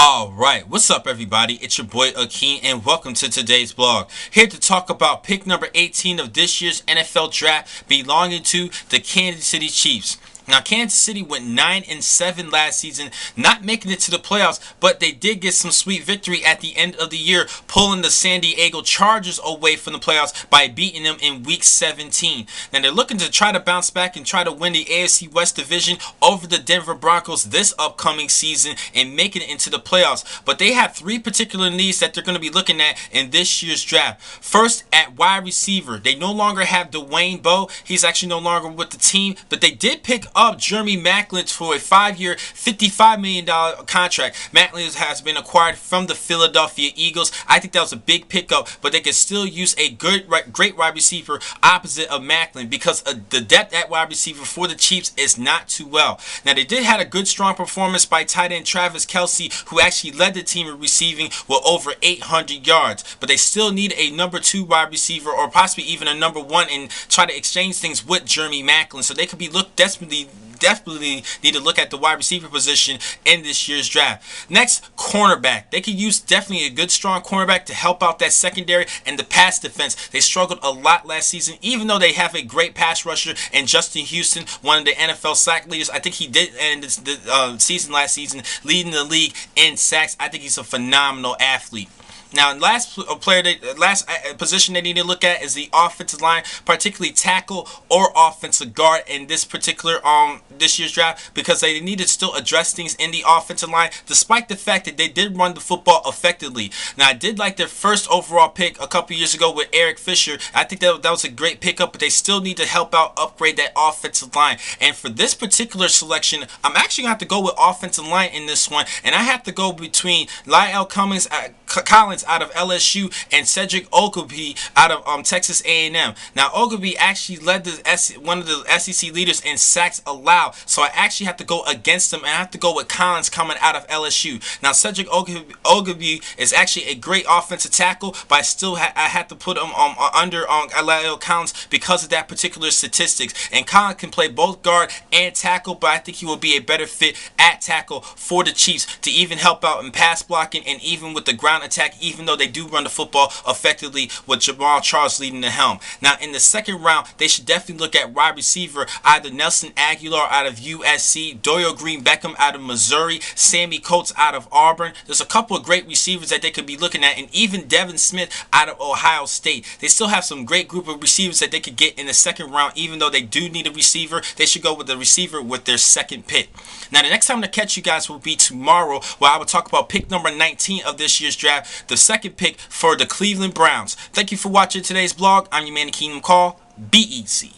Alright, what's up everybody? It's your boy Akeem and welcome to today's blog. Here to talk about pick number 18 of this year's NFL draft belonging to the Kansas City Chiefs. Now, Kansas City went 9-7 last season, not making it to the playoffs, but they did get some sweet victory at the end of the year, pulling the San Diego Chargers away from the playoffs by beating them in Week 17. Now, they're looking to try to bounce back and try to win the AFC West Division over the Denver Broncos this upcoming season and making it into the playoffs. But they have three particular needs that they're going to be looking at in this year's draft. First, at wide receiver, they no longer have Dwayne Bowe. He's actually no longer with the team, but they did pick up Jeremy Maclin for a 5-year, $55 million contract. Maclin has been acquired from the Philadelphia Eagles. I think that was a big pickup, but they can still use a great wide receiver opposite of Maclin because the depth at wide receiver for the Chiefs is not too well. Now, they did have a good, strong performance by tight end Travis Kelce, who actually led the team in receiving with over 800 yards, but they still need a number 2 wide receiver or possibly even a number 1 and try to exchange things with Jeremy Maclin. So they could be definitely need to look at the wide receiver position in this year's draft. Next, cornerback. They could use definitely a good, strong cornerback to help out that secondary and the pass defense. They struggled a lot last season, even though they have a great pass rusher and Justin Houston, one of the NFL sack leaders. I think he did end the season last season leading the league in sacks. I think he's a phenomenal athlete. Now, last position they need to look at is the offensive line, particularly tackle or offensive guard in this particular this year's draft, because they need to still address things in the offensive line, despite the fact that they did run the football effectively. Now, I did like their first overall pick a couple years ago with Eric Fisher. I think that was a great pickup, but they still need to help out upgrade that offensive line. And for this particular selection, I'm actually going to have to go with offensive line in this one, and I have to go between Collins out of LSU and Cedric Ogilvie out of Texas A&M. Now, Ogilvie actually led one of the SEC leaders in sacks allowed, so I actually have to go against him, and I have to go with Collins coming out of LSU. Now, Cedric Ogilvie is actually a great offensive tackle, but I had to put him under Collins because of that particular statistics. And Collins can play both guard and tackle, but I think he will be a better fit at tackle for the Chiefs to even help out in pass blocking and even with the ground attack, even though they do run the football effectively with Jamal Charles leading the helm. Now, in the second round, they should definitely look at wide receiver, either Nelson Aguilar out of USC, Doyle Green Beckham out of Missouri, Sammy Coates out of Auburn. There's a couple of great receivers that they could be looking at, and even Devin Smith out of Ohio State. They still have some great group of receivers that they could get in the second round. Even though they do need a receiver, they should go with the receiver with their second pick. Now, the next time to catch you guys will be tomorrow, where I will talk about pick number 19 of this year's draft, the second pick for the Cleveland Browns. Thank you for watching today's blog. I'm your man, Kingdom Call. Be easy.